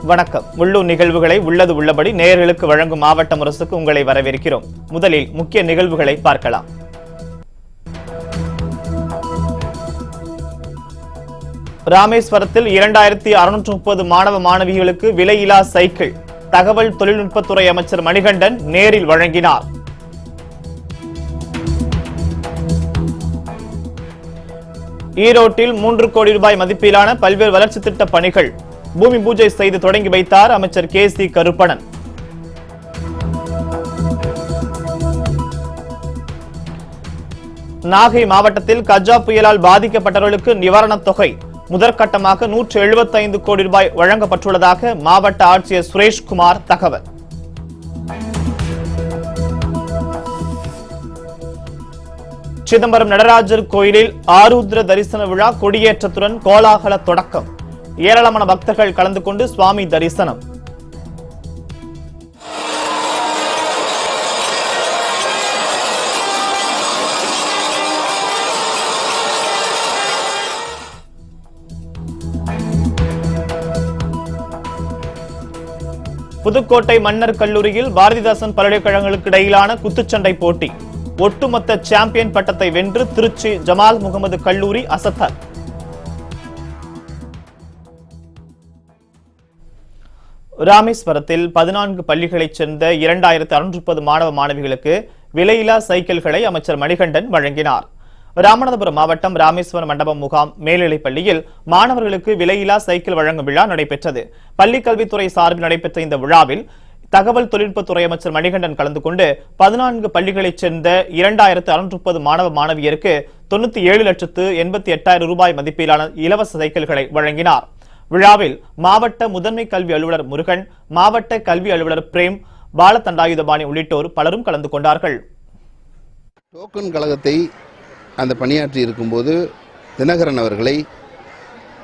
வணக்கம். உள்ளூர் நிகழ்வுகளை உள்ளது உள்ளபடி நேயர்களுக்கு வழங்கும் மாவட்ட முரசுக்கு உங்களை வரவேற்கிறோம். முதலில் முக்கிய நிகழ்வுகளை பார்க்கலாம். ராமேஸ்வரத்தில் 2630 மாணவ மாணவிகளுக்கு விலையில்லா சைக்கிள் தகவல் தொழில்நுட்பத்துறை அமைச்சர் மணிகண்டன் நேரில் வழங்கினார். ஈரோட்டில் 3 கோடி ரூபாய் மதிப்பிலான பல்வேறு வளர்ச்சி திட்ட பணிகள் பூமி பூஜை செய்து தொடங்கி வைத்தார் அமைச்சர் கே.சி. கருப்பணன். நாகை மாவட்டத்தில் கஜா புயலால் பாதிக்கப்பட்டவர்களுக்கு நிவாரணத் தொகை முதற்கட்டமாக 175 கோடி ரூபாய் வழங்கப்பட்டுள்ளதாக மாவட்ட ஆட்சியர் சுரேஷ்குமார் தகவல். சிதம்பரம் நடராஜர் கோயிலில் ஆருத்ர தரிசன விழா கொடியேற்றத்துடன் கோலாகல தொடக்கம். ஏராளமான பக்தர்கள் கலந்து கொண்டு சுவாமி தரிசனம். புதுக்கோட்டை மன்னர் கல்லூரியில் பாரதிதாசன் பல்கலைக்கழகங்களுக்கு இடையிலான குத்துச்சண்டை போட்டி. ஒட்டுமொத்த சாம்பியன் பட்டத்தை வென்று திருச்சி ஜமால் முகமது கல்லூரி அசத்தல். ராமேஸ்வரத்தில் 14 பள்ளிகளைச் சேர்ந்த 2630 மாணவ மாணவிகளுக்கு விலையில்லா சைக்கிள்களை அமைச்சர் மணிகண்டன் வழங்கினார். ராமநாதபுரம் மாவட்டம் ராமேஸ்வரம் மண்டபம் முகாம் மேல்நிலைப் பள்ளியில் மாணவர்களுக்கு விலையில்லா சைக்கிள் வழங்கும் விழா நடைபெற்றது. பள்ளிக் கல்வித்துறை சார்பில் நடைபெற்ற இந்த விழாவில் தகவல் தொழில்நுட்பத்துறை அமைச்சர் மணிகண்டன் கலந்து கொண்டு 14 பள்ளிகளைச் சேர்ந்த 2630 மாணவ மாணவியருக்கு 97,88,000 ரூபாய் மதிப்பிலான இலவச சைக்கிள்களை வழங்கினார். விழாவில் மாவட்ட முதன்மை கல்வி அலுவலர் முருகன், மாவட்ட கல்வி அலுவலர் பிரேம், பாலதண்டாயுதபாணி உள்ளிட்டோர் பலரும் கலந்து கொண்டார்கள். டோக்கன் கழகத்தை அந்த பணியாற்றி இருக்கும்போது தினகரன் அவர்களை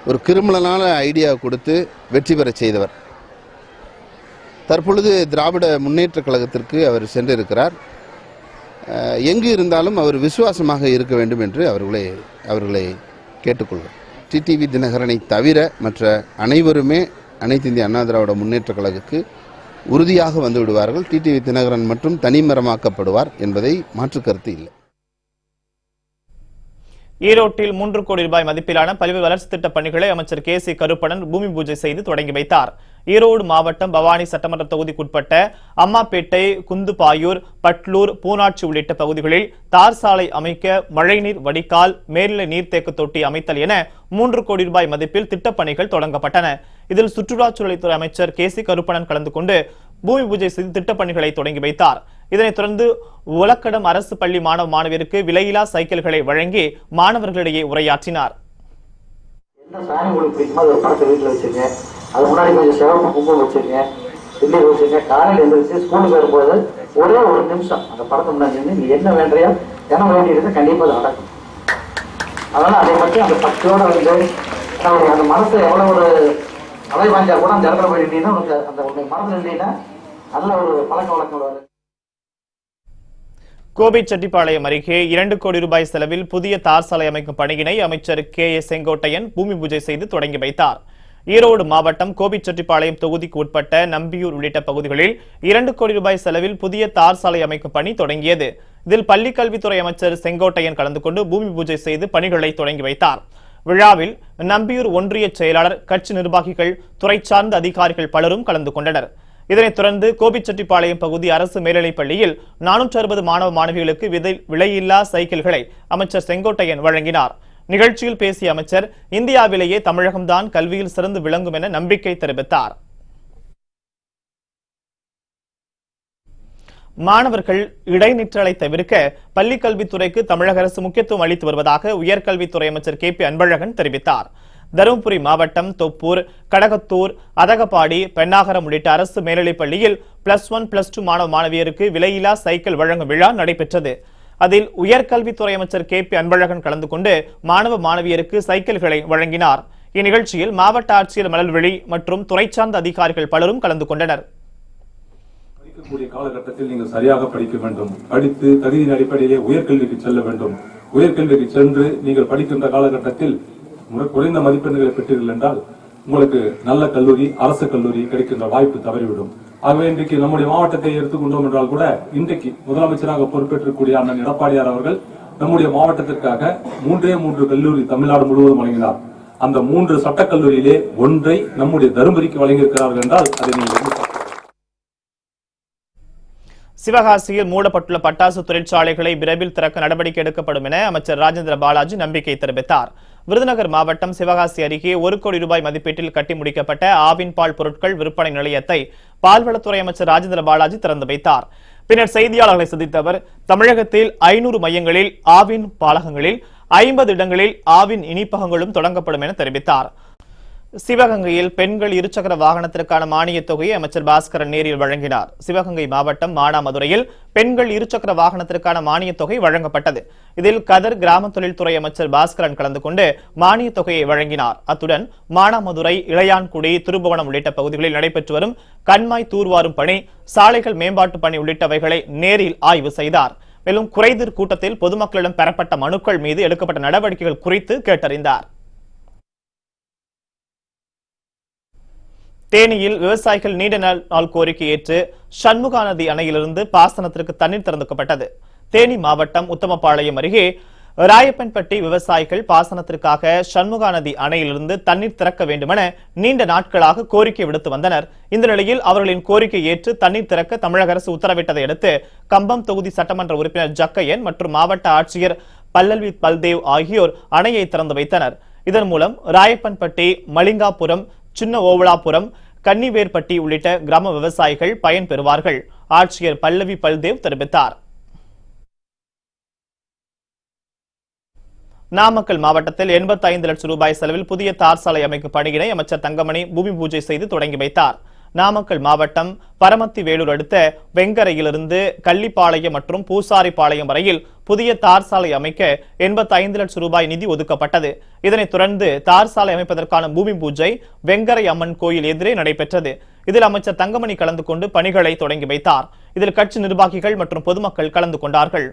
ஒரு கிரிமினலான ஐடியா கொடுத்து வெற்றி பெற செய்தவர். தற்பொழுது திராவிட முன்னேற்ற கழகத்திற்கு அவர் சென்றிருக்கிறார். எங்கு இருந்தாலும் அவர் விசுவாசமாக இருக்க வேண்டும் என்று அவர்களை கேட்டுக்கொள்கிறார். டிடிவி தினகரனை தவிர மற்ற அனைவருமே அனைத்து இந்திய அண்ணா திராவிட முன்னேற்ற கழகத்துக்கு உறுதியாக வந்து விடுவார்கள். டிடிவி தினகரன் மட்டும் தனிமரமாக்கப்படுவார் என்பதை மாற்று கருத்து இல்லை. ஈரோட்டில் 3 கோடி ரூபாய் மதிப்பிலான பல்வேறு வளர்ச்சி திட்ட பணிகளை அமைச்சர் கே.சி. கருப்பணன் பூமி பூஜை செய்து தொடங்கி வைத்தார். ஈரோடு மாவட்டம் பவானி சட்டமன்ற தொகுதிக்குட்பட்ட அம்மாப்பேட்டை, குந்துபாயூர், பட்லூர், பூனாட்சி உள்ளிட்ட பகுதிகளில் தார் சாலை அமைக்க, மழைநீர் வடிகால், மேல்நிலை நீர்த்தேக்க தொட்டி அமைத்தல் என 3 கோடி ரூபாய் மதிப்பில் திட்டப்பணிகள் தொடங்கப்பட்டன. இதில் சுற்றுலாத்துறை அமைச்சர் கே.சி. கருப்பணன் கலந்து கொண்டு பூமி பூஜை செய்து திட்டப்பணிகளை தொடங்கி வைத்தார். இதனைத் தொடர்ந்து உலக்கடம் அரசு பள்ளி மாணவ மாணவியருக்கு விலையில்லா சைக்கிள்களை வழங்கி மாணவர்களிடையே உரையாற்றினார். அது முன்னாடி கொஞ்சம் சிவப்பு குங்குமம் வச்சுருங்க, பிள்ளை வச்சுருங்க. காலையில் எழுந்திரிச்சு ஸ்கூலுக்கு வரும்போது ஒரே ஒரு நிமிஷம் அந்த படத்தை முன்னாடி நீ என்ன வேண்டியோ என்ன வேண்டியது கண்டிப்பாக அது நடக்கும். அதனால் அதை மட்டும் அந்த பக்தியோடு வந்து அந்த மனசை எவ்வளோ ஒரு அலை வாஞ்சா கூட அந்த இடத்துல போயிட்டீங்கன்னா உனக்கு அந்த மனசில் இருந்தீங்கன்னா நல்ல ஒரு பழக்க வழக்கம் வருது. கோபிச்செட்டிப்பாளையம் அருகே 2 கோடி ரூபாய் செலவில் புதிய தார் சாலை அமைக்கும் பணியினை அமைச்சர் கே.எஸ். செங்கோட்டையன் பூமி பூஜை செய்து தொடங்கி வைத்தார். ஈரோடு மாவட்டம் கோபிச்செட்டிப்பாளையம் தொகுதிக்கு உட்பட்ட நம்பியூர் உள்ளிட்ட பகுதிகளில் 2 கோடி ரூபாய் செலவில் புதிய தார் சாலை அமைக்கும் பணி தொடங்கியது. இதில் பள்ளிக் கல்வித்துறை அமைச்சர் செங்கோட்டையன் கலந்து கொண்டு பூமி பூஜை செய்து பணிகளை தொடங்கி வைத்தார். விழாவில் நம்பியூர் ஒன்றிய செயலாளர், கட்சி நிர்வாகிகள், துறை சார்ந்த அதிகாரிகள் பலரும் கலந்து கொண்டனர். இதனைத் தொடர்ந்து கோபிச்செட்டிப்பாளையம் பகுதி அரசு மேல்நிலைப் பள்ளியில் 460 மாணவ மாணவிகளுக்கு விலையில்லா சைக்கிள்களை அமைச்சர் செங்கோட்டையன் வழங்கினார். நிகழ்ச்சியில் பேசிய அமைச்சர் இந்தியாவிலேயே தமிழகம்தான் கல்வியில் சிறந்து விளங்கும் என நம்பிக்கை தெரிவித்தார். மாணவர்கள் இடைநிற்றலை தவிர்க்க பள்ளிக் கல்வித்துறைக்கு தமிழக அரசு முக்கியத்துவம் அளித்து வருவதாக உயர்கல்வித்துறை அமைச்சர் கே.பி. அன்பழகன் தெரிவித்தார். தருமபுரி மாவட்டம் தொப்பூர், கடகத்தூர், அதகப்பாடி, பெண்ணாகரம் உள்ளிட்ட அரசு மேல்நிலைப் பள்ளியில் +1, +2 மாணவ மாணவியருக்கு விலையில்லா சைக்கிள் வழங்கும் விழா நடைபெற்றது. அதில் உயர்கல்வித்துறை அமைச்சர் கே.பி. அன்பழகன் கலந்து கொண்டு மாணவ மாணவியருக்கு சைக்கிள்களை வழங்கினார். இந்நிகழ்ச்சியில் மாவட்ட ஆட்சியர் மலர்விழி மற்றும் துறை சார்ந்த அதிகாரிகள் பலரும் கலந்து கொண்டனர். காலகட்டத்தில் நீங்கள் சரியாக படிக்க வேண்டும். படித்து தகுதியின் அடிப்படையிலே உயர்கல்விக்கு செல்ல வேண்டும். உயர்கல்விக்கு சென்று நீங்கள் படிக்கின்ற காலகட்டத்தில் குறைந்த மதிப்பெண்களை பெற்றீர்கள் என்றால் உங்களுக்கு நல்ல கல்லூரி, அரசு கல்லூரி கிடைக்கின்ற வாய்ப்பு தவறிவிடும். ஆகவே இன்றைக்கு நம்முடைய மாவட்டத்தை எடுத்துக்கொண்டோம் என்றால் கூட இன்றைக்கு முதலமைச்சராக பொறுப்பேற்றக்கூடிய அண்ணன் எடப்பாடியார் அவர்கள் நம்முடைய மாவட்டத்திற்காக 3 கல்லூரி தமிழ்நாடு முழுவதும் வழங்கினார். அந்த 3 சட்டக்கல்லூரியிலே ஒன்றை நம்முடைய தருமபுரிக்கு வழங்கியிருக்கிறார்கள் என்றால் அதை நீங்கள் சிவகாசியில் மூடப்பட்டுள்ள பட்டாசு தொழிற்சாலைகளை விரைவில் திறக்க நடவடிக்கை எடுக்கப்படும் என அமைச்சர் ராஜேந்திர பாலாஜி நம்பிக்கை தெரிவித்தார். விருதுநகர் மாவட்டம் சிவகாசி அருகே 1 கோடி ரூபாய் மதிப்பீட்டில் கட்டி முடிக்கப்பட்ட ஆவின் பால் பொருட்கள் விற்பனை நிலையத்தை பால்வளத்துறை அமைச்சர் ராஜேந்திர பாலாஜி திறந்து வைத்தார். பின்னர் செய்தியாளர்களை சந்தித்த அவர், தமிழகத்தில் 500 மையங்களில் ஆவின் பாலகங்களில் 50 இடங்களில் ஆவின் இனிப்பகங்களும் தொடங்கப்படும் என தெரிவித்தார். சிவகங்கையில் பெண்கள் இருசக்கர வாகனத்திற்கான மானியத் தொகையை அமைச்சர் பாஸ்கரன் நேரில் வழங்கினார். சிவகங்கை மாவட்டம் மானாமதுரையில் பெண்கள் இருசக்கர வாகனத்திற்கான மானியத் தொகை வழங்கப்பட்டது. இதில் கதர் கிராம தொழில்துறை அமைச்சர் பாஸ்கரன் கலந்து கொண்டு மானியத் தொகையை வழங்கினார். அத்துடன் மானாமதுரை, இளையான்குடி, திருபுவனம் உள்ளிட்ட பகுதிகளில் நடைபெற்று வரும் கண்மாய் தூர்வாரும் பணி, சாலைகள் மேம்பாட்டு பணி உள்ளிட்டவைகளை நேரில் ஆய்வு செய்தார். மேலும் குறைதீர் கூட்டத்தில் பொதுமக்களிடம் பெறப்பட்ட மனுக்கள் மீது எடுக்கப்பட்ட நடவடிக்கைகள் குறித்து கேட்டறிந்தார். தேனியில் விவசாயிகள் நீண்ட நாள் கோரிக்கை ஏற்று சண்முகா நதி அணையிலிருந்து பாசனத்திற்கு தண்ணீர் திறந்துக்கப்பட்டது. தேனி மாவட்டம் உத்தமபாளையம் அருகே ராயப்பன்பட்டி விவசாயிகள் பாசனத்திற்காக சண்முகா நதி அணையிலிருந்து தண்ணீர் திறக்க வேண்டுமென நீண்ட நாட்களாக கோரிக்கை விடுத்து வந்தனர். இந்த நிலையில் அவர்களின் கோரிக்கை ஏற்று தண்ணீர் திறக்க தமிழக அரசு உத்தரவிட்டதை அடுத்து கம்பம் தொகுதி சட்டமன்ற உறுப்பினர் ஜக்கையன் மற்றும் மாவட்ட ஆட்சியர் பல்லவி பல்தேவ் ஆகியோர் அணையை திறந்து வைத்தனர். இதன் மூலம் ராயப்பன்பட்டி, மலிங்காபுரம், சின்ன ஓவலாபுரம், கன்னிவேர்பட்டி உள்ளிட்ட கிராம விவசாயிகள் பயன் பெறுவார்கள். ஆட்சியர் பல்லவி பல்தேவ் தெரிவித்தார். நாமக்கல் மாவட்டத்தில் 85 லட்சம் ரூபாய் செலவில் புதிய தார் சாலை அமைக்கும் பணியினை அமைச்சர் தங்கமணி பூமி பூஜை செய்து தொடங்கி வைத்தார். நாமக்கல் மாவட்டம் பரமத்தி வேலூர் அடுத்த வெங்கரையிலிருந்து கள்ளிப்பாளையம் மற்றும் பூசாரிப்பாளையம் வரையில் புதிய தார் சாலை அமைக்க 85 லட்சம் ரூபாய் நிதி ஒதுக்கப்பட்டது. இதனைத் தொடர்ந்து தார் சாலை அமைப்பதற்கான பூமி பூஜை வெங்கரை அம்மன் கோயில் எதிரே நடைபெற்றது. இதில் அமைச்சர் தங்கமணி கலந்து கொண்டு பணிகளை தொடங்கி வைத்தார். இதில் கட்சி நிர்வாகிகள் மற்றும் பொதுமக்கள் கலந்து கொண்டார்கள்.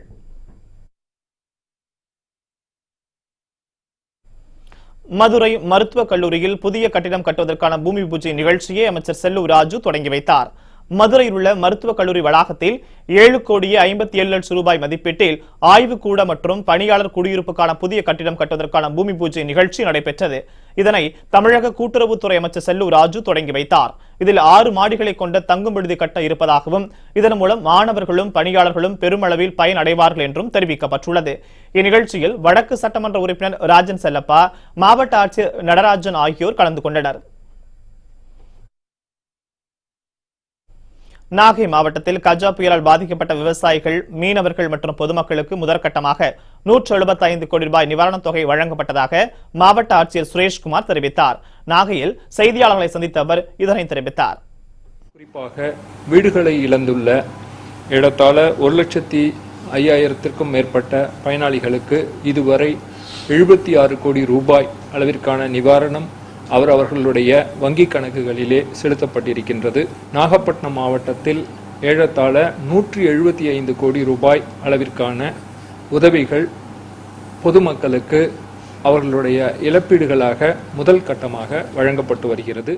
மதுரை மருத்துவக் கல்லூரியில் புதிய கட்டிடம் கட்டுவதற்கான பூமி பூஜை நிகழ்ச்சியை அமைச்சர் செல்லூர் ராஜு தொடங்கி வைத்தார். மதுரையில் உள்ள மருத்துவக் கல்லூரி வளாகத்தில் 7 கோடியே 57 லட்சம் ரூபாய் மதிப்பீட்டில் ஆய்வுக்கூட மற்றும் பணியாளர் குடியிருப்புக்கான புதிய கட்டிடம் கட்டுவதற்கான பூமி பூஜை நிகழ்ச்சி நடைபெற்றது. இதனை தமிழக கூட்டுறவுத்துறை அமைச்சர் செல்லூர் ராஜு தொடங்கி வைத்தார். இதில் 6 மாடிகளை கொண்ட தங்கும் விடுதி கட்ட இருப்பதாகவும் இதன் மூலம் மாணவர்களும் பணியாளர்களும் பெருமளவில் பயனடைவார்கள் என்றும் தெரிவிக்கப்பட்டுள்ளது. இந்நிகழ்ச்சியில் வடக்கு சட்டமன்ற உறுப்பினர் ராஜன் செல்லப்பா, மாவட்ட ஆட்சியர் நடராஜன் ஆகியோர் கலந்து கொண்டனர். நாகை மாவட்டத்தில் கஜா புயலால் பாதிக்கப்பட்ட விவசாயிகள், மீனவர்கள் மற்றும் பொதுமக்களுக்கு முதற்கட்டமாக 175 கோடி ரூபாய் நிவாரணத் தொகை வழங்கப்பட்டதாக மாவட்ட ஆட்சியர் சுரேஷ்குமார் தெரிவித்தார். நாகையில் செய்தியாளர்களை சந்தித்த அவர் இதனை தெரிவித்தார். குறிப்பாக வீடுகளை இழந்துள்ள ஏறத்தாழ 1,05,000க்கும் மேற்பட்ட பயனாளிகளுக்கு இதுவரை 76 கோடி ரூபாய் அளவிற்கான நிவாரணம் அவர்களுடைய வங்கி கணக்குகளிலே செலுத்தப்பட்டிருக்கின்றது. நாகப்பட்டினம் மாவட்டத்தில் ஏறத்தாழ 175 கோடி ரூபாய் அளவிற்கான உதவிகள் பொதுமக்களுக்கு அவர்களுடைய இழப்பீடுகளாக முதல் கட்டமாக வழங்கப்பட்டு வருகிறது.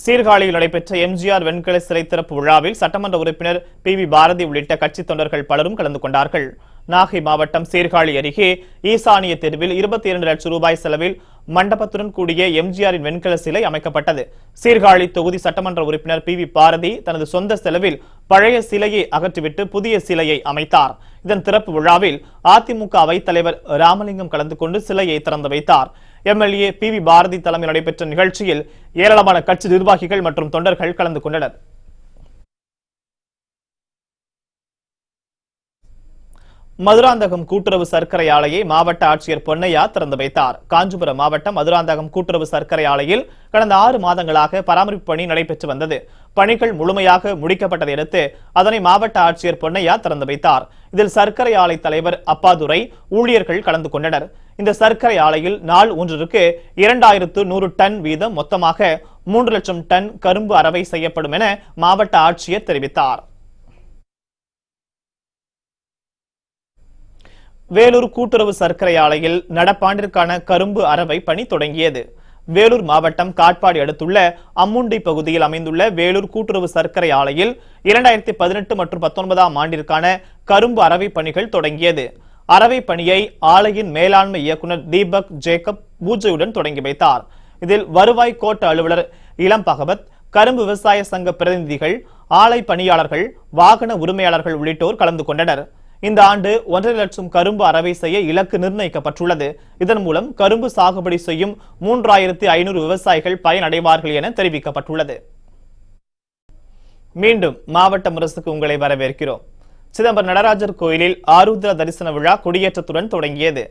சீர்காழியில் நடைபெற்ற எம்ஜிஆர் வெண்கல சிலை திறப்பு விழாவில் சட்டமன்ற உறுப்பினர் PV பாரதி உள்ளிட்ட கட்சி தொண்டர்கள் பலரும் கலந்து கொண்டார்கள். நாகை மாவட்டம் சீர்காழி அருகே ஈசானிய தெருவில் 22 லட்சம் ரூபாய் செலவில் மண்டபத்துடன் கூடிய எம்ஜிஆரின் வெண்கல சிலை அமைக்கப்பட்டது. சீர்காழி தொகுதி சட்டமன்ற உறுப்பினர் PV பாரதி தனது சொந்த செலவில் பழைய சிலையை அகற்றிவிட்டு புதிய சிலையை அமைத்தார். இதன் திறப்பு விழாவில் அதிமுக அவைத் தலைவர் ராமலிங்கம் கலந்து கொண்டு சிலையை திறந்து வைத்தார். MLA PV பாரதி தலைமையில் நடைபெற்ற நிகழ்ச்சியில் ஏராளமான கட்சி நிர்வாகிகள் மற்றும் தொண்டர்கள் கலந்து கொண்டனர். மதுராந்தகம் கூட்டுறவு சர்க்கரை ஆலையை மாவட்ட ஆட்சியர் பொன்னையா திறந்து வைத்தார். காஞ்சிபுரம் மாவட்டம் மதுராந்தகம் கூட்டுறவு சர்க்கரை ஆலையில் கடந்த 6 மாதங்களாக பராமரிப்பு பணி நடைபெற்று வந்தது. பணிகள் முழுமையாக முடிக்கப்பட்டதை அடுத்து அதனை மாவட்ட ஆட்சியர் பொன்னையா திறந்து வைத்தார். இதில் சர்க்கரை ஆலை தலைவர் அப்பாதுரை, ஊழியர்கள் கலந்து கொண்டனர். இந்த சர்க்கரை ஆலையில் நாள் ஒன்றிற்கு 2100 டன் வீதம் மொத்தமாக 3 லட்சம் டன் கரும்பு அரவை செய்யப்படும் என மாவட்ட ஆட்சியர் தெரிவித்தார். வேலூர் கூட்டுறவு சர்க்கரை ஆலையில் நடப்பாண்டிற்கான கரும்பு அரவை பணி தொடங்கியது. வேலூர் மாவட்டம் காட்பாடி அடுத்துள்ள அம்முண்டி பகுதியில் அமைந்துள்ள வேலூர் கூட்டுறவு சர்க்கரை ஆலையில் 2018 மற்றும் 19ஆம் ஆண்டிற்கான கரும்பு அரவை பணிகள் தொடங்கியது. அரவை பணியை ஆலையின் மேலாண்மை இயக்குநர் தீபக் ஜேக்கப் பூஜையுடன் தொடங்கி வைத்தார். இதில் வருவாய் கோட்ட அலுவலர் இளம் பகவத், கரும்பு விவசாய சங்க பிரதிநிதிகள், ஆலை பணியாளர்கள், வாகன உரிமையாளர்கள் உள்ளிட்டோர் கலந்து கொண்டனர். இந்த ஆண்டு 1.5 லட்சம் கரும்பு அரவை செய்ய இலக்கு நிர்ணயிக்கப்பட்டுள்ளது. இதன் மூலம் கரும்பு சாகுபடி செய்யும் 3500 விவசாயிகள் பயனடைவார்கள் என தெரிவிக்கப்பட்டுள்ளது. மீண்டும் மாவட்ட முரசுக்கு உங்களை வரவேற்கிறோம். சிதம்பரம் நடராஜர் கோயிலில் ஆருத்ரா தரிசன விழா கொடியேற்றத்துடன் தொடங்கியது.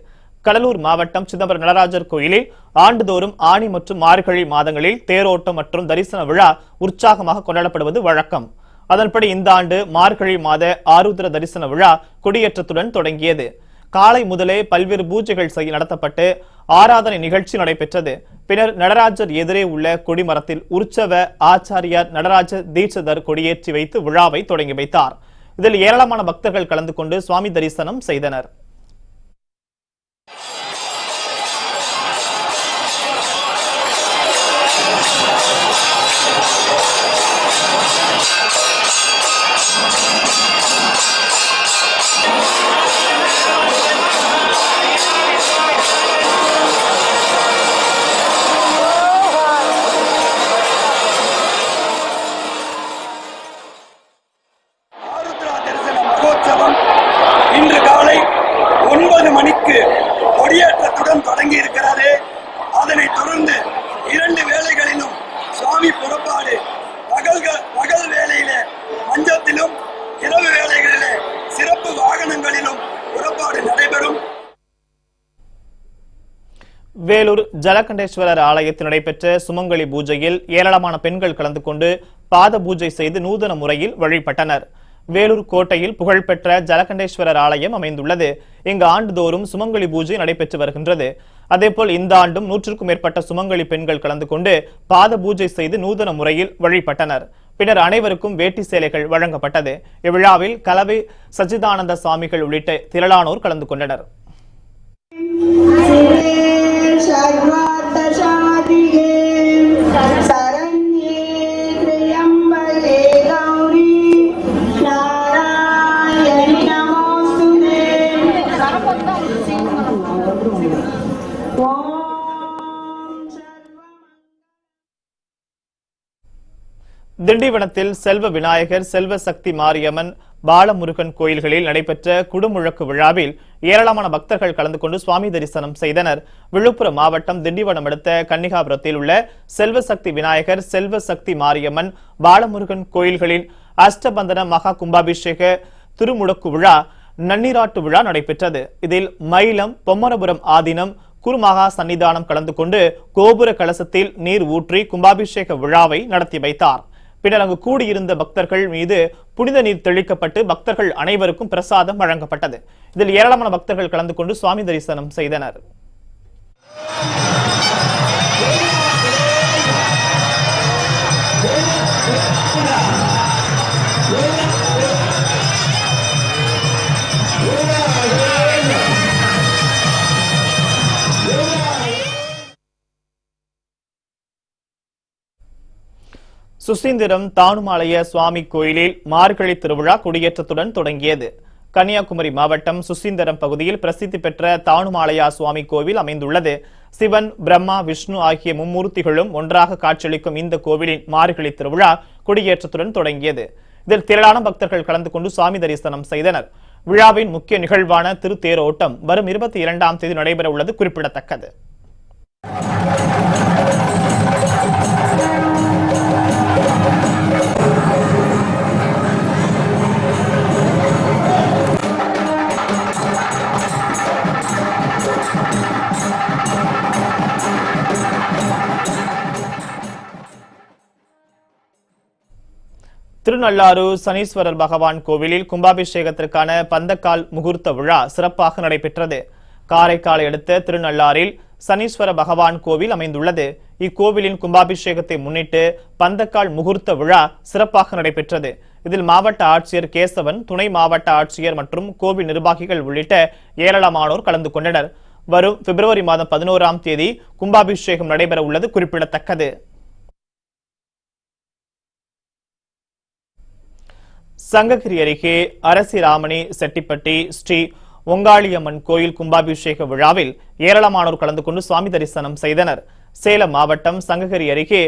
கடலூர் மாவட்டம் சிதம்பரம் நடராஜர் கோயிலில் ஆண்டுதோறும் ஆனி மற்றும் மார்கழி மாதங்களில் தேரோட்டம் மற்றும் தரிசன விழா உற்சாகமாக கொண்டாடப்படுவது வழக்கம். அதன்படி இந்த ஆண்டு மார்கழி மாத ஆருத்ர தரிசன விழா கொடியேற்றத்துடன் தொடங்கியது. காலை முதலே பல்வேறு பூஜைகள் நடத்தப்பட்டு ஆராதனை நிகழ்ச்சி நடைபெற்றது. பின்னர் நடராஜர் எதிரே உள்ள கொடிமரத்தில் உற்சவ ஆச்சாரியார் நடராஜ தீட்சிதர் கொடியேற்றி வைத்து விழாவை தொடங்கி வைத்தார். இதில் ஏராளமான பக்தர்கள் கலந்து கொண்டு சுவாமி தரிசனம் செய்தனர். இன்று காலை 9 மணிக்கு கொடியேற்றத்துடன் தொடங்கி இருக்கிறது. அதனைத் தொடர்ந்து 2 வேளைகளிலும் சுவாமி புறப்பாடு, பகல் வேளையிலே மஞ்சத்திலும், இரவு வேளைகளிலே சிறப்பு வாகனங்களிலும் புறப்பாடு நடைபெறும். வேலூர் ஜலகண்டேஸ்வரர் ஆலயத்தில் நடைபெற்ற சுமங்கலி பூஜையில் ஏராளமான பெண்கள் கலந்து கொண்டு பாத பூஜை செய்து நூதன முறையில் வழிபட்டனர். வேலூர் கோட்டையில் புகழ்பெற்ற ஜலகண்டேஸ்வரர் ஆலயம் அமைந்துள்ளது. இங்கு ஆண்டுதோறும் சுமங்கலி பூஜை நடைபெற்று வருகின்றது. அதேபோல் இந்த ஆண்டும் 100க்கும் மேற்பட்ட சுமங்கலி பெண்கள் கலந்து கொண்டு பாத பூஜை செய்து நூதன முறையில் வழிபட்டனர். பின்னர் அனைவருக்கும் வேட்டி சேலைகள் வழங்கப்பட்டது. இவ்விழாவில் கலவை சச்சிதானந்த சுவாமிகள் உள்ளிட்ட திரளானோர் கலந்து கொண்டனர். திண்டிவனத்தில் செல்வ விநாயகர், செல்வ சக்தி மாரியம்மன், பாலமுருகன் கோயில்களில் நடைபெற்ற குடுமுழக்கு விழாவில் ஏராளமான பக்தர்கள் கலந்து கொண்டு சுவாமி தரிசனம் செய்தனர். விழுப்புரம் மாவட்டம் திண்டிவனம் அடுத்த கன்னிகாபுரத்தில் உள்ள செல்வ சக்தி விநாயகர், செல்வ சக்தி மாரியம்மன், பாலமுருகன் கோயில்களின் அஷ்டபந்தன மகா கும்பாபிஷேக திருமுடக்கு விழா, நன்னீராட்டு விழா நடைபெற்றது. இதில் மயிலம், பொம்மரபுரம் ஆதீனம், குருமகா சன்னிதானம் கலந்து கொண்டு கோபுர கலசத்தில் நீர் ஊற்றி கும்பாபிஷேக விழாவை நடத்தி வைத்தார். பின்னர் அங்கு கூடியிருந்த பக்தர்கள் மீது புனித நீர் தெளிக்கப்பட்டு பக்தர்கள் அனைவருக்கும் பிரசாதம் வழங்கப்பட்டது. இதில் ஏராளமான பக்தர்கள் கலந்து கொண்டு சுவாமி தரிசனம் செய்தனர். சுசீந்திரம் தானுமாலய சுவாமி கோயிலில் மார்கழி திருவிழா கொடியேற்றத்துடன் தொடங்கியது. கன்னியாகுமரி மாவட்டம் சுசீந்திரம் பகுதியில் பிரசித்தி பெற்ற தானுமாலயா சுவாமி கோவில் அமைந்துள்ளது. சிவன், பிரம்மா, விஷ்ணு ஆகிய மும்மூர்த்திகளும் ஒன்றாக காட்சியளிக்கும் இந்த கோவிலின் மார்கழி திருவிழா கொடியேற்றத்துடன் தொடங்கியது. இதில் திரளான பக்தர்கள் கலந்து கொண்டு சுவாமி தரிசனம் செய்தனர். விழாவின் முக்கிய நிகழ்வான திருத்தேரோட்டம் வரும் 22ஆம் தேதி நடைபெற உள்ளது குறிப்பிடத்தக்கது. திருநள்ளாறு சனீஸ்வரர் பகவான் கோவிலில் கும்பாபிஷேகத்திற்கான பந்தக்கால் முகூர்த்த விழா சிறப்பாக நடைபெற்றது. காரைக்காலை அடுத்த திருநள்ளாறில் சனீஸ்வர பகவான் கோவில் அமைந்துள்ளது. இக்கோவிலின் கும்பாபிஷேகத்தை முன்னிட்டு பந்தக்கால் முகூர்த்த விழா சிறப்பாக நடைபெற்றது. இதில் மாவட்ட ஆட்சியர் கேசவன், துணை மாவட்ட ஆட்சியர் மற்றும் கோவில் நிர்வாகிகள் உள்ளிட்ட ஏராளமானோர் கலந்து கொண்டனர். வரும் பிப்ரவரி மாதம் 11ஆம் தேதி கும்பாபிஷேகம் நடைபெற உள்ளது குறிப்பிடத்தக்கது. சங்ககிரி அருகே அரசிராமணி செட்டிப்பட்டி ஸ்ரீ ஒங்காளியம்மன் கோயில் கும்பாபிஷேக விழாவில் ஏராளமானோர் கலந்து கொண்டு சுவாமி தரிசனம் செய்தனர். சேலம் மாவட்டம் சங்ககிரி அருகே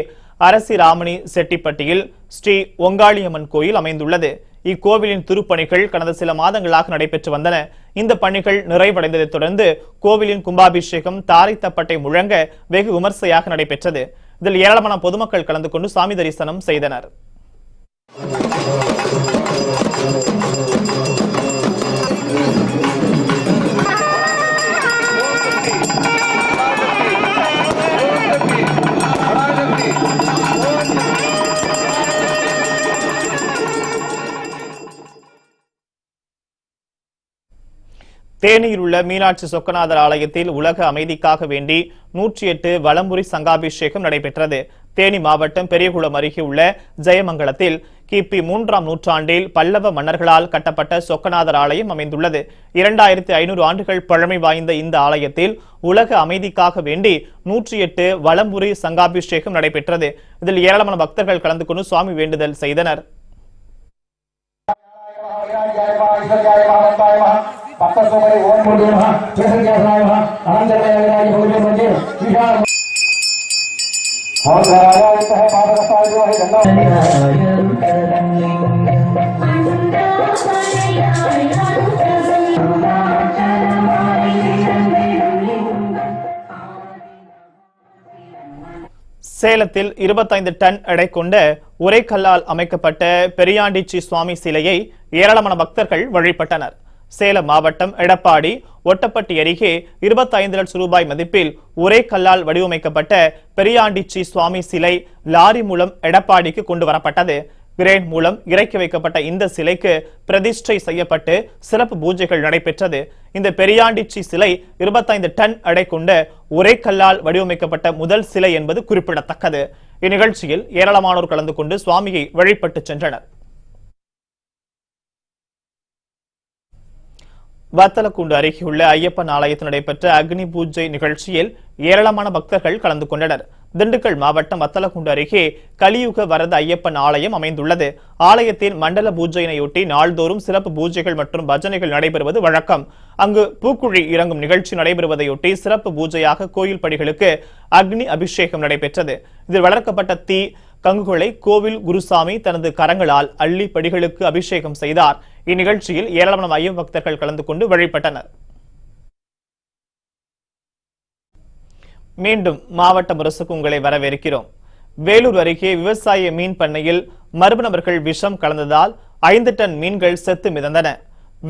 அரசிராமணி செட்டிப்பட்டியில் ஸ்ரீ ஒங்காளியம்மன் கோயில் அமைந்துள்ளது. இக்கோவிலின் திருப்பணிகள் கடந்த சில மாதங்களாக நடைபெற்று வந்தன. இந்த பணிகள் நிறைவடைந்ததைத் தொடர்ந்து கோவிலின் கும்பாபிஷேகம் தாரை தப்பட்டை முழங்க வெகு விமர்சையாக நடைபெற்றது. இதில் ஏராளமான பொதுமக்கள் கலந்து கொண்டு சுவாமி தரிசனம் செய்தனர். தேனியில் உள்ள மீனாட்சி சொக்கநாதர் ஆலயத்தில் உலக அமைதிக்காக வேண்டி 108 வலம்புரி சங்காபிஷேகம் நடைபெற்றது. தேனி மாவட்டம் பெரியகுளம் அருகே உள்ள ஜெயமங்கலத்தில் கிபி 3ஆம் நூற்றாண்டில் பல்லவ மன்னர்களால் கட்டப்பட்ட சொக்கநாதர் ஆலயம் அமைந்துள்ளது. 2500 ஆண்டுகள் பழமை வாய்ந்த இந்த ஆலயத்தில் உலக அமைதிக்காக வேண்டி 108 வலம்புரி சங்காபிஷேகம் நடைபெற்றது. இதில் ஏராளமான பக்தர்கள் கலந்து கொண்டு சுவாமி வேண்டுதல் செய்தனர். சேலத்தில் 25 டன் எடை கொண்ட ஒரே கல்லால் அமைக்கப்பட்ட பெரியாண்டிச்சி சுவாமி சிலையை ஏராளமான பக்தர்கள் வழிபட்டனர். சேலம் மாவட்டம் எடப்பாடி ஒட்டப்பட்டி அருகே 25 லட்சம் ரூபாய் மதிப்பில் ஒரே கல்லால் வடிவமைக்கப்பட்ட பெரியாண்டிச்சி சுவாமி சிலை லாரி மூலம் எடப்பாடிக்கு கொண்டு வரப்பட்டது. கிரேன் மூலம் இறக்கி வைக்கப்பட்ட இந்த சிலைக்கு பிரதிஷ்டை செய்யப்பட்டு சிறப்பு பூஜைகள் நடைபெற்றது. இந்த பெரியாண்டிச்சி சிலை 25 டன் எடை கொண்ட ஒரே கல்லால் வடிவமைக்கப்பட்ட முதல் சிலை என்பது குறிப்பிடத்தக்கது. இந்நிகழ்ச்சியில் ஏராளமானோர் கலந்து கொண்டு சுவாமியை வழிபட்டு சென்றனர். வத்தலக்குண்டு அருகேயுள்ள ஐயப்பன் ஆலயத்தில் நடைபெற்ற அக்னி பூஜை நிகழ்ச்சியில் ஏராளமான பக்தர்கள் கலந்து கொண்டனர். திண்டுக்கல் மாவட்டம் வத்தலக்குண்டு அருகே கலியுக வரத ஐயப்பன் ஆலயம் அமைந்துள்ளது. ஆலயத்தின் மண்டல பூஜையினையொட்டி நாள்தோறும் சிறப்பு பூஜைகள் மற்றும் பஜனைகள் நடைபெறுவது வழக்கம். அங்கு பூக்குழி இறங்கும் நிகழ்ச்சி நடைபெறுவதையொட்டி சிறப்பு பூஜையாக கோயில் படிகளுக்கு அக்னி அபிஷேகம் நடைபெற்றது. இதில் வளர்க்கப்பட்ட தீ கங்குகளை கோவில் குருசாமி தனது கரங்களால் அள்ளி படிகளுக்கு அபிஷேகம் செய்தார். இந்நிகழ்ச்சியில் ஏராளமான ஐயப்ப பக்தர்கள் கலந்து கொண்டு வழிபட்டனர். மீண்டும் மாவட்ட முரசுக்கு உங்களை வரவேற்கிறோம். வேலூர் அருகே விவசாய மீன் பண்ணையில் மர்ம நபர்கள் விஷம் கலந்ததால் 5 டன் மீன்கள் செத்து மிதந்தன.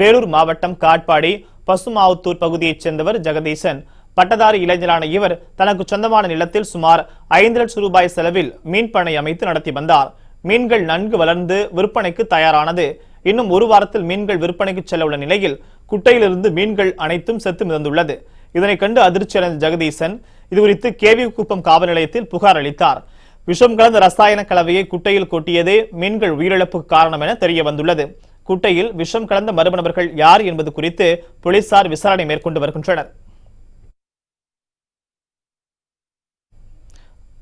வேலூர் மாவட்டம் காட்பாடி பசுமாவுத்தூர் பகுதியைச் சேர்ந்தவர் ஜெகதீசன். பட்டதாரி இளைஞரான இவர் தனக்கு சொந்தமான நிலத்தில் சுமார் 5 லட்சம் ரூபாய் செலவில் மீன் பண்ணை அமைத்து நடத்தி வந்தார். மீன்கள் நன்கு வளர்ந்து விற்பனைக்கு தயாரானது. இன்னும் ஒரு வாரத்தில் மீன்கள் விற்பனைக்கு செல்ல உள்ள நிலையில் குட்டையிலிருந்து மீன்கள் அனைத்தும் செத்து மிதந்துள்ளது. இதனை கண்டு அதிர்ச்சியடைந்த ஜெகதீசன் இதுகுறித்து கேவி குப்பம் காவல் நிலையத்தில் புகார் அளித்தார். விஷம் கலந்த ரசாயன கலவையை குட்டையில் கொட்டியதே மீன்கள் உயிரிழப்புக்கு காரணம் என தெரிய வந்துள்ளது. குட்டையில் விஷம் கலந்த மர்ம நபர்கள் யார் என்பது குறித்து போலீசார் விசாரணை மேற்கொண்டு வருகின்றனர்.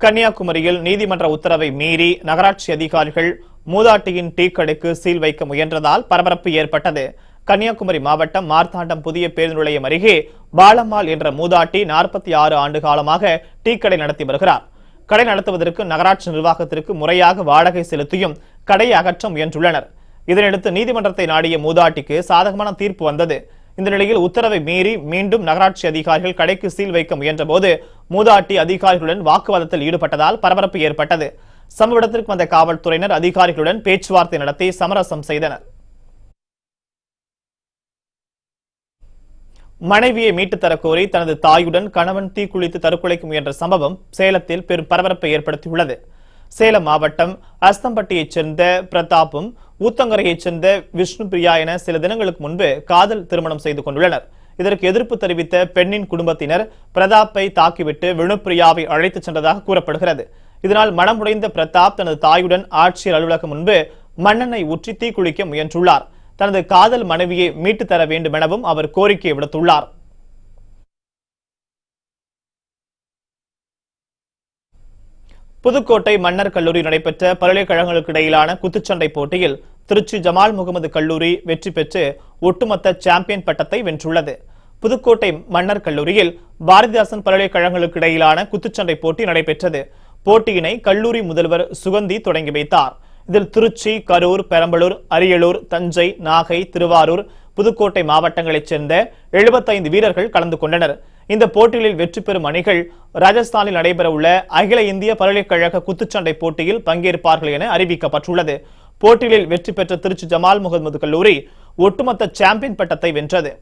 கன்னியாகுமரியில் நீதிமன்ற உத்தரவை மீறி நகராட்சி அதிகாரிகள் மூதாட்டியின் டீ கடைக்கு சீல் வைக்க முயன்றதால் பரபரப்பு ஏற்பட்டது. கன்னியாகுமரி மாவட்டம் மார்த்தாண்டம் புதிய பேருந்து நிலையம் அருகே பாலம்மாள் என்ற மூதாட்டி 46 ஆண்டு காலமாக டீ கடை நடத்தி வருகிறார். கடை நடத்துவதற்கு நகராட்சி நிர்வாகத்திற்கு முறையாக வாடகை செலுத்தியும் கடையை அகற்ற முயன்றுள்ளனர். இதனையடுத்து நீதிமன்றத்தை நாடிய மூதாட்டிக்கு சாதகமான தீர்ப்பு வந்தது. இந்த நிலையில் உத்தரவை மீறி மீண்டும் நகராட்சி அதிகாரிகள் கடைக்கு சீல் வைக்க முயன்ற போது மூதாட்டி அதிகாரிகளுடன் வாக்குவாதத்தில் ஈடுபட்டதால் பரபரப்பு ஏற்பட்டது. சம்பவ இடத்திற்கு வந்த காவல்துறையினர் அதிகாரிகளுடன் பேச்சுவார்த்தை நடத்தி சமரசம் செய்தனர். மனைவியை மீட்டு தரக்கோரி தனது தாயுடன் கணவன் தீக்குளித்து தற்கொலைக்கு முயன்ற சம்பவம் சேலத்தில் பெரும் பரபரப்பை ஏற்படுத்தியுள்ளது. சேலம் மாவட்டம் அஸ்தம்பட்டியைச் சேர்ந்த பிரதாப்பும் ஊத்தங்கரையைச் சேர்ந்த விஷ்ணு பிரியா என சில தினங்களுக்கு முன்பு காதல் திருமணம் செய்து கொண்டுள்ளனர். இதற்கு எதிர்ப்பு தெரிவித்த பெண்ணின் குடும்பத்தினர் பிரதாப்பை தாக்கிவிட்டு விஷ்ணுபிரியாவை அழைத்துச் சென்றதாக கூறப்படுகிறது. இதனால் மனமுடைந்த பிரதாப் தனது தாயுடன் ஆட்சியர் அலுவலகம் முன்பு மண்ணெண்ணெய் ஊற்றி தீக்குளிக்க முயன்றுள்ளார். தனது காதல் மனைவியை மீட்டு தர வேண்டும் எனவும் அவர் கோரிக்கை விடுத்துள்ளார். புதுக்கோட்டை மன்னர் கல்லூரி நடைபெற்ற பல்கலைக்கழகங்களுக்கு இடையிலான குத்துச்சண்டை போட்டியில் திருச்சி ஜமால் முகமது கல்லூரி வெற்றி பெற்று ஒட்டுமொத்த சாம்பியன் பட்டத்தை வென்றுள்ளது. புதுக்கோட்டை மன்னர் கல்லூரியில் பாரதிதாசன் பல்கலைக்கழகங்களுக்கு இடையிலான குத்துச்சண்டை போட்டி நடைபெற்றது. போட்டியினை கல்லூரி முதல்வர் சுகந்தி தொடங்கி வைத்தார். இதில் திருச்சி, கரூர், பெரம்பலூர், அரியலூர், தஞ்சை, நாகை, திருவாரூர், புதுக்கோட்டை மாவட்டங்களைச் சேர்ந்த 75 வீரர்கள் கலந்து கொண்டனர். இந்த போட்டிகளில் வெற்றி பெறும் அணிகள் ராஜஸ்தானில் நடைபெறவுள்ள அகில இந்திய பல்கலைக்கழக குத்துச்சண்டை போட்டியில் பங்கேற்பார்கள் என அறிவிக்கப்பட்டுள்ளது. போட்டிகளில் வெற்றி பெற்ற திருச்சி ஜமால் முகமது கல்லூரி ஒட்டுமொத்த சாம்பியன் பட்டத்தை வென்றது.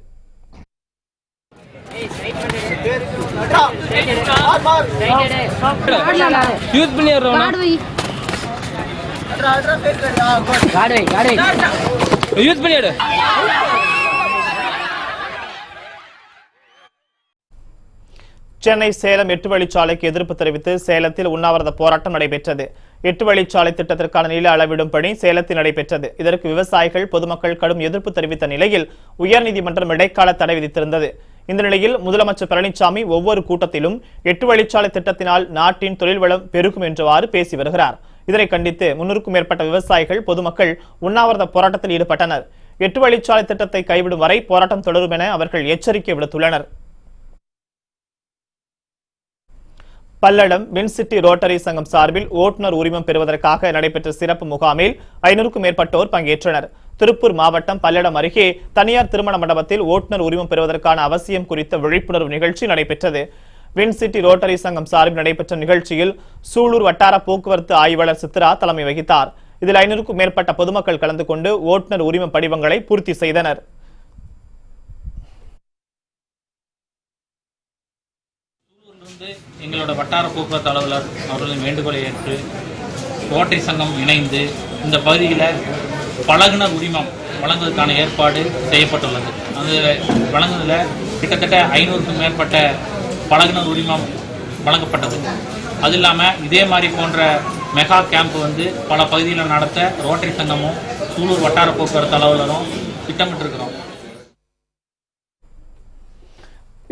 சென்னை சேலம் 8 வழிச்சாலைக்கு எதிர்ப்பு தெரிவித்து சேலத்தில் உண்ணாவிரத போராட்டம் நடைபெற்றது. 8 வழிச்சாலை திட்டத்திற்கான நில அளவிடும் பணி சேலத்தில் நடைபெற்றது. இதற்கு விவசாயிகள், பொதுமக்கள் கடும் எதிர்ப்பு தெரிவித்த நிலையில் உயர்நீதிமன்றம் இடைக்கால தடை விதித்திருந்தது. இந்த நிலையில் முதலமைச்சர் பழனிசாமி ஒவ்வொரு கூட்டத்திலும் 8 வழிச்சாலை திட்டத்தினால் நாட்டின் தொழில் வளம் பெருகும் என்றவாறு பேசி வருகிறார். இதனை கண்டித்து 300க்கும் மேற்பட்ட விவசாயிகள், பொதுமக்கள் உண்ணாவிரத போராட்டத்தில் ஈடுபட்டனர். 8 வழிச்சாலை திட்டத்தை கைவிடும் வரை போராட்டம் தொடரும் என அவர்கள் எச்சரிக்கை விடுத்துள்ளனர். பல்லடம் வின்சிட்டி ரோட்டரி சங்கம் சார்பில் ஓட்டுநர் உரிமம் பெறுவதற்காக நடைபெற்ற சிறப்பு முகாமில் 500க்கும் மேற்பட்டோர் பங்கேற்றனர். திருப்பூர் மாவட்டம் பல்லடம் அருகே தனியார் திருமண மண்டபத்தில் ஓட்டுநர் உரிமம் பெறுவதற்கான அவசியம் குறித்த விழிப்புணர்வு நிகழ்ச்சி நடைபெற்றது. வின்சிட்டி ரோட்டரி சங்கம் சார்பில் நடைபெற்ற நிகழ்ச்சியில் சூலூர் வட்டார போக்குவரத்து ஆய்வாளர் சித்ரா தலைமை வகித்தார். இதில் 500க்கும் மேற்பட்ட பொதுமக்கள் கலந்து கொண்டு ஓட்டுநர் உரிம படிவங்களை பூர்த்தி செய்தனர். எங்களோட வட்டார போக்குவரத்து அலுவலர் அவர்களின் வேண்டுகோளை ஏற்று ரோட்டரி சங்கம் இணைந்து இந்த பகுதியில் பழகுனர் உரிமம் வழங்குவதற்கான ஏற்பாடு செய்யப்பட்டுள்ளது. அது வழங்குவதில் கிட்டத்தட்ட 500க்கும் மேற்பட்ட பழகுனர் உரிமம் வழங்கப்பட்டது. அது இல்லாமல் இதே மாதிரி போன்ற மெகா கேம்ப் பல பகுதியில் நடத்த ரோட்டரி சங்கமும் சூலூர் வட்டார போக்குவரத்து அலுவலரும் திட்டமிட்டிருக்கிறோம்.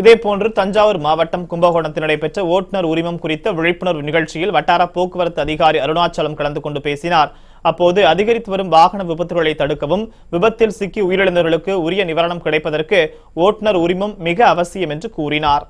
இதேபோன்று தஞ்சாவூர் மாவட்டம் கும்பகோணத்தில் நடைபெற்ற ஓட்டுநர் உரிமம் குறித்த விழிப்புணர்வு நிகழ்ச்சியில் வட்டார போக்குவரத்து அதிகாரி அருணாச்சலம் கலந்து கொண்டு பேசினார். அப்போது அதிகரித்து வரும் வாகன விபத்துகளை தடுக்கவும், விபத்தில் சிக்கி உயிரிழந்தவர்களுக்கு உரிய நிவாரணம் கிடைப்பதற்கு ஓட்டுநர் உரிமம் மிக அவசியம் என்று கூறினார்.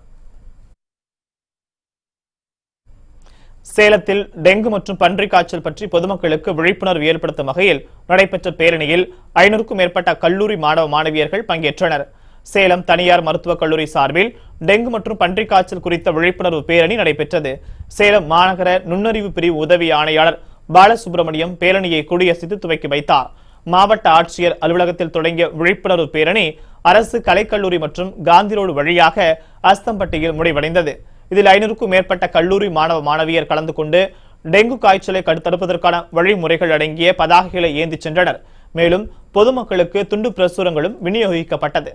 சேலத்தில் டெங்கு மற்றும் பன்றிக் காய்ச்சல் பற்றி பொதுமக்களுக்கு விழிப்புணர்வு ஏற்படுத்தும் வகையில் நடைபெற்ற பேரணியில் 500க்கும் மேற்பட்ட கல்லூரி மாணவ மாணவியர்கள் பங்கேற்றனர். சேலம் தனியார் மருத்துவக் கல்லூரி சார்பில் டெங்கு மற்றும் பன்றிக் காய்ச்சல் குறித்த விழிப்புணர்வு பேரணி நடைபெற்றது. சேலம் மாநகர நுண்ணறிவு பிரிவு உதவி ஆணையாளர் பாலசுப்ரமணியம் பேரணியை கொடியசைத்து துவக்கி வைத்தார். மாவட்ட ஆட்சியர் அலுவலகத்தில் தொடங்கிய விழிப்புணர்வு பேரணி அரசு கலைக்கல்லூரி மற்றும் காந்தி ரோடு வழியாக அஸ்தம்பட்டியில் முடிவடைந்தது. இதில் 500க்கும் மேற்பட்ட கல்லூரி மாணவ மாணவியர் கலந்து கொண்டு டெங்கு காய்ச்சலை தடுப்பதற்கான வழிமுறைகள் அடங்கிய பதாகைகளை ஏந்தி சென்றனர். மேலும் பொதுமக்களுக்கு துண்டு பிரசுரங்களும் விநியோகிக்கப்பட்டது.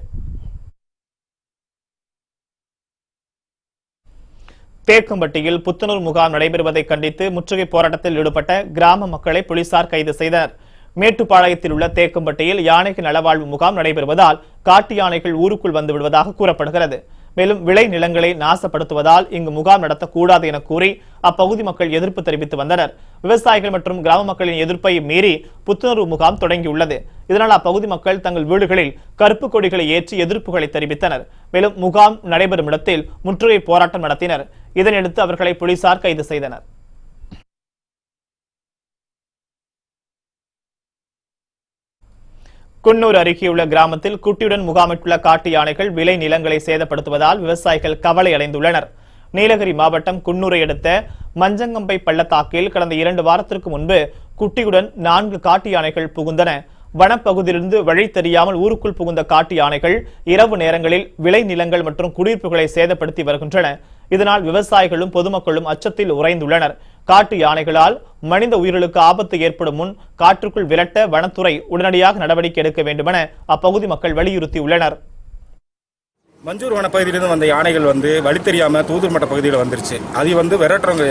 தேக்கம்பட்டியில் புத்துணர்வு முகாம் நடைபெறுவதை கண்டித்து முற்றுகை போராட்டத்தில் ஈடுபட்ட கிராம மக்களை போலீசார் கைது செய்தனர். மேட்டுப்பாளையத்தில் உள்ள தேக்கம்பட்டியில் யானைகள் நலவாழ்வு முகாம் நடைபெறுவதால் காட்டு யானைகள் ஊருக்குள் வந்து விடுவதாக கூறப்படுகிறது. மேலும் விளை நிலங்களை நாசப்படுத்துவதால் இங்கு முகாம் நடத்தக்கூடாது என கூறி அப்பகுதி மக்கள் எதிர்ப்பு தெரிவித்து வந்தனர். விவசாயிகள் மற்றும் கிராம மக்களின் எதிர்ப்பை மீறி புத்துணர்வு முகாம் தொடங்கியுள்ளது. இதனால் அப்பகுதி மக்கள் தங்கள் வீடுகளில் கருப்பு கொடிகளை ஏற்றி எதிர்ப்புகளை தெரிவித்தனர். மேலும் முகாம் நடைபெறும் இடத்தில் முற்றுகை போராட்டம் நடத்தினர். இதனையடுத்து அவர்களை போலீசார் கைது செய்தனர். குன்னூர் அருகே உள்ள கிராமத்தில் குட்டியுடன் முகாமிட்டுள்ள காட்டு யானைகள் விளை நிலங்களை சேதப்படுத்துவதால் விவசாயிகள் கவலை அடைந்துள்ளனர். நீலகிரி மாவட்டம் குன்னூரை அடுத்த மஞ்சங்கம்பை பள்ளத்தாக்கில் கடந்த 2 வாரத்திற்கு முன்பு குட்டியுடன் 4 காட்டு யானைகள் புகுந்தன. வனப்பகுதியிலிருந்து வழி தெரியாமல் ஊருக்குள் புகுந்த காட்டு யானைகள் இரவு நேரங்களில் விளை நிலங்கள் மற்றும் குடியிருப்புகளை சேதப்படுத்தி வருகின்றன. இதனால் விவசாயிகளும் பொதுமக்களும் அச்சத்தில் உறைந்துள்ளனர். காட்டு யானைகளால் மனித உயிர்களுக்கு ஆபத்து ஏற்படும் முன் காற்றுக்குள் விரட்ட வனத்துறை உடனடியாக நடவடிக்கை எடுக்க வேண்டுமென அப்பகுதி மக்கள் வலியுறுத்தியுள்ளனர். மஞ்சூர் வனப்பகுதியிலிருந்து வந்த யானைகள் வழி தெரியாமல் தூதூர் மட்ட பகுதியில் வந்துருச்சு. அது விரட்டுறவங்க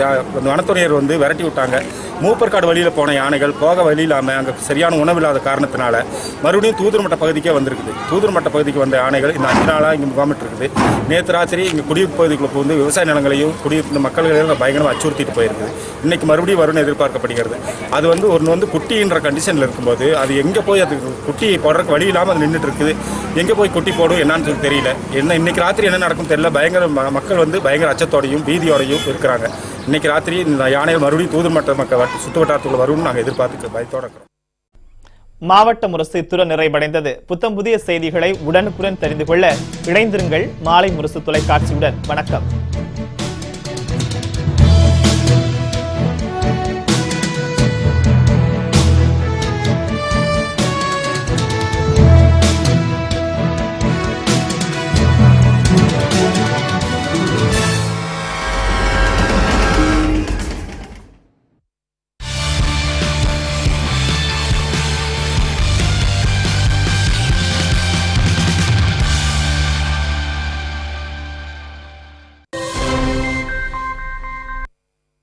வனத்துறையர் விரட்டி விட்டாங்க. மூப்பர்காடு வழியில் போன யானைகள் போக வழி இல்லாமல் அங்கே சரியான உணவு இல்லாத காரணத்தினால மறுபடியும் தூதூர் மட்ட பகுதிக்கே வந்திருக்குது. தூதூர் மட்ட பகுதிக்கு வந்த யானைகள் இந்த 5 நாளாக இங்கே முகாமிட்டு இருக்குது. நேற்று ராத்திரி இங்கே குடியிருப்பு பகுதிக்குள்ள விவசாய நிலங்களையும் குடியிருந்த மக்கள்களையும் பயங்கரமாக அச்சுறுத்திட்டு போயிருக்குது. இன்னைக்கு மறுபடியும் வரும்னு எதிர்பார்க்கப்படுகிறது. அது ஒன்று குட்டின்ற கண்டிஷனில் இருக்கும்போது அது எங்கே போய் அது குட்டி போடுறதுக்கு வழி இல்லாமல் அது நின்றுட்டு இருக்குது. எங்கே போய் குட்டி போடும் என்னன்னு சொல்லி தெரியல. இன்னைக்கு ராத்திரி என்ன நடக்கும் தெரியல. பயங்கர மக்கள் பயங்கர அச்சத்தோடையும் பீதியோடையும் இருக்கிறாங்க. இன்னைக்கு ராத்திரி இந்த யானைகள் மறுபடியும் தூதூர் மட்ட மக்கள் சுற்று வட்டாரத்துக்குள்ள வரும்னு நாங்கள் எதிர்பார்த்து பயத்தோட இருக்கிறோம். மாவட்ட முரசு இத்துடன் நிறைவடைந்தது. புத்தம் புதிய செய்திகளை உடனுக்குடன் தெரிந்து கொள்ள இணைந்திருங்கள் மாலை முரசு தொலைக்காட்சியுடன். வணக்கம்.